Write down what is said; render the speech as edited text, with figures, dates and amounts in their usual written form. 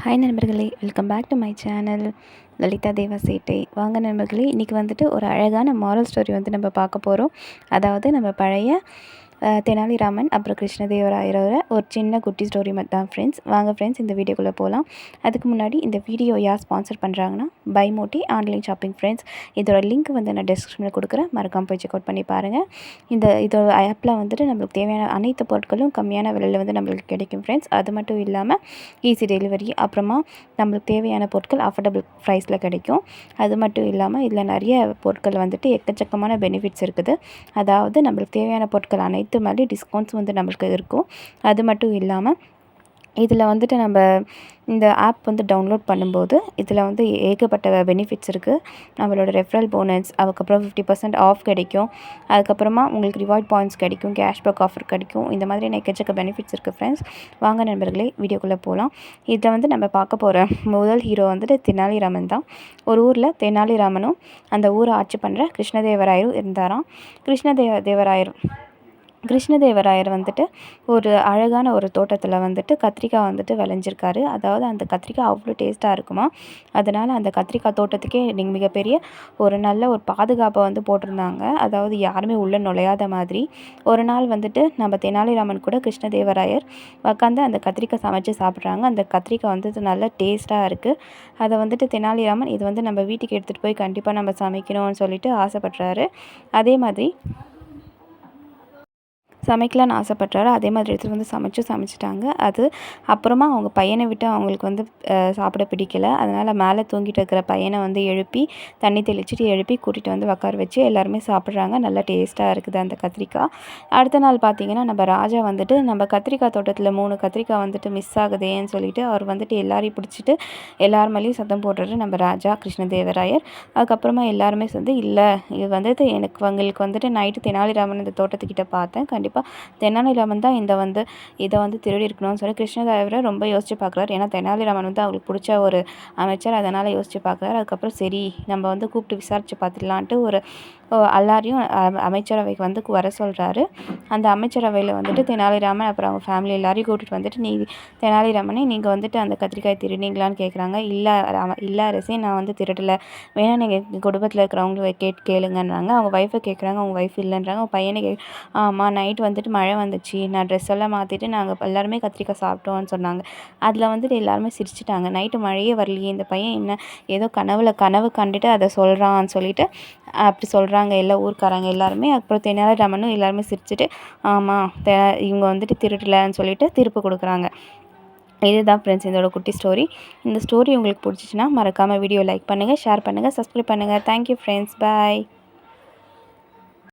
Hi நண்பர்களே, welcome back to my channel Lalitha Deva சேட்டை. வாங்க நண்பர்களே, இன்றைக்கி வந்துட்டு ஒரு அழகான மாரல் ஸ்டோரி வந்து நம்ம பார்க்க போகிறோம். அதாவது நம்ம பழைய தெனாலிராமன் அப்புறம் கிருஷ்ணதேவராயரோட ஒரு சின்ன குட்டி ஸ்டோரி மாதிரி தான் ஃப்ரெண்ட்ஸ். வாங்க ஃப்ரெண்ட்ஸ், இந்த வீடியோக்குள்ளே போகலாம். அதுக்கு முன்னாடி இந்த வீடியோ யார் ஸ்பான்சர் பண்ணுறாங்கன்னா by Moti online shopping friends. இதோட லிங்க் வந்து நான் டிஸ்கிரிப்ஷனில் கொடுக்குறேன், மறக்காமல் போய் செக் அவுட் பண்ணி பாருங்கள். இதோட ஆப்பில் வந்துட்டு நம்மளுக்கு தேவையான அனைத்து பொருட்களும் கம்மியான விலையில் வந்து நம்மளுக்கு கிடைக்கும் ஃப்ரெண்ட்ஸ். அது மட்டும் இல்லாமல் ஈஸி டெலிவரி, அப்புறமா நம்மளுக்கு தேவையான பொருட்கள் அஃபோர்டபுள் ப்ரைஸில் கிடைக்கும். அது மட்டும் இல்லாமல் இதில் நிறைய பொருட்கள் வந்துட்டு எக்கச்சக்கமான பெனிஃபிட்ஸ் இருக்குது. அதாவது நம்மளுக்கு தேவையான பொருட்கள் அனைத்து மாதிரி டிஸ்கவுண்ட்ஸ் வந்து நம்மளுக்கு இருக்கும். அது மட்டும் இல்லாமல் இதில் வந்துட்டு நம்ம இந்த ஆப் வந்து டவுன்லோட் பண்ணும்போது இதில் வந்து ஏகப்பட்ட பெனிஃபிட்ஸ் இருக்குது. நம்மளோட ரெஃபரல் போனஸ், அதுக்கப்புறம் 50% ஆஃப் கிடைக்கும். அதுக்கப்புறமா உங்களுக்கு ரிவார்ட் பாயிண்ட்ஸ் கிடைக்கும், கேஷ்பேக் ஆஃபர் கிடைக்கும். இந்த மாதிரி எக்கச்சக்க பெனிஃபிட்ஸ் இருக்குது ஃப்ரெண்ட்ஸ். வாங்க நண்பர்களே, வீடியோக்குள்ளே போகலாம். இதை வந்து நம்ம பார்க்க போகிற முதல் ஹீரோ வந்துட்டு தெனாலிராமன் தான். ஒரு ஊரில் தெனாலிராமனும் அந்த ஊரை ஆட்சி பண்ணுற கிருஷ்ணதேவராயரும் இருந்தாராம். கிருஷ்ணதேவராயர் வந்துட்டு ஒரு அழகான ஒரு தோட்டத்தில் வந்துட்டு கத்திரிக்காய் வந்துட்டு விளைஞ்சிருக்காரு. அதாவது அந்த கத்திரிக்காய் அவ்வளோ டேஸ்ட்டாக இருக்குமா. அதனால் அந்த கத்திரிக்காய் தோட்டத்துக்கே மிகப்பெரிய ஒரு நல்ல ஒரு பாதுகாப்பை வந்து போட்டிருந்தாங்க. அதாவது யாருமே உள்ளே நுழையாத மாதிரி. ஒரு நாள் வந்துட்டு நம்ம தெனாலிராமன் கூட கிருஷ்ணதேவராயர் உட்காந்து அந்த கத்திரிக்காய் சமைச்சு சாப்பிட்றாங்க. அந்த கத்திரிக்காய் வந்துட்டு நல்ல டேஸ்ட்டாக இருக்குது. அதை வந்துட்டு தெனாலிராமன் இது வந்து நம்ம வீட்டுக்கு எடுத்துகிட்டு போய் கண்டிப்பாக நம்ம சமைக்கணும்னு சொல்லிட்டு ஆசைப்படுறாரு. அதே மாதிரி சமைக்கலான்னு ஆசைப்பட்றாரு. அதே மாதிரி எடுத்துகிட்டு வந்து சமைச்சிட்டாங்க. அது அப்புறமா அவங்க பையனை விட்டு அவங்களுக்கு வந்து சாப்பிட பிடிக்கல. அதனால் மேலே தூங்கிட்டு இருக்கிற பையனை வந்து எழுப்பி தண்ணி தெளிச்சுட்டு எழுப்பி கூட்டிகிட்டு வந்து உட்கார வச்சு எல்லாருமே சாப்பிட்றாங்க. நல்லா டேஸ்ட்டாக இருக்குது அந்த கத்திரிக்காய். அடுத்த நாள் பார்த்திங்கன்னா நம்ம ராஜா வந்துட்டு நம்ம கத்திரிக்காய் தோட்டத்தில் 3 கத்திரிக்காய் வந்துட்டு மிஸ் ஆகுதேன்னு சொல்லிட்டு அவர் வந்துட்டு எல்லாரையும் பிடிச்சிட்டு எல்லார் மேலேயும் சத்தம் போடுறாரு நம்ம ராஜா கிருஷ்ணதேவராயர். அதுக்கப்புறமா எல்லாருமே வந்து இல்லை, இது வந்துட்டு உங்களுக்கு வந்துட்டு நைட்டு தெனாலிராமன் இந்த தோட்டத்துக்கிட்ட பார்த்தேன், கண்டிப்பாக தெனாலிராமன் தான் இதை வந்து திருடி இருக்கணும்னு சொல்லி கிருஷ்ணதேவராயர் ரொம்ப யோசிச்சு பார்க்குறாரு. ஏன்னா தெனாலிராமன் வந்து அவருக்கு பிடிச்ச ஒரு அமைச்சர், அதனால் யோசிச்சு பார்க்குறாரு. அதுக்கப்புறம் சரி நம்ம வந்து கூப்பிட்டு விசாரித்து பார்த்துடலான்ட்டு எல்லாரையும் அமைச்சரவைக்கு வந்து வர சொல்கிறாரு. அந்த அமைச்சரவையில் வந்துட்டு தெனாலிராமன் அப்புறம் அவங்க ஃபேமிலி எல்லாரையும் கூப்பிட்டு வந்துட்டு தெனாலிராமனே நீங்கள் வந்துட்டு அந்த கத்திரிக்காய் திருடிங்களான்னு கேட்குறாங்க. இல்லை அரசே, நான் வந்து திருடலை, வேணால் நீங்கள் எங்கள் குடும்பத்தில் இருக்கிறவங்கள கேளுங்கன்றாங்க. அவங்க ஒய்ஃபை கேட்குறாங்க, அவங்க ஒய்ஃப் இல்லைன்றாங்க. அவங்க பையனை ஆமாம், நைட் வந்துட்டு மழை வந்துச்சு, நான் ட்ரெஸ் எல்லாம் மாற்றிட்டு நாங்கள் எல்லாருமே கத்திரிக்காய் சாப்பிட்டோன்னு சொன்னாங்க. அதில் வந்துட்டு எல்லாருமே சிரிச்சிட்டாங்க. நைட்டு மழையே வரலையே, இந்த பையன் என்ன ஏதோ கனவு கண்டுட்டு அதை சொல்கிறான்னு சொல்லிட்டு அப்படி சொல்கிறாங்க எல்லா ஊர்க்காரங்க எல்லாருமே. அப்புறம் தெனாலிராமனும் எல்லாருமே சிரிச்சுட்டு ஆமாம் இவங்க வந்துட்டு திருடலைன்னு சொல்லிட்டு தீர்ப்பு கொடுக்குறாங்க. இதுதான் ஃப்ரெண்ட்ஸ் இதோட குட்டி ஸ்டோரி. இந்த ஸ்டோரி உங்களுக்கு பிடிச்சிச்சின்னா மறக்காமல் வீடியோ லைக் பண்ணுங்கள், ஷேர் பண்ணுங்கள், சப்ஸ்கிரைப் பண்ணுங்கள். தேங்க்யூ ஃப்ரெண்ட்ஸ், பாய்.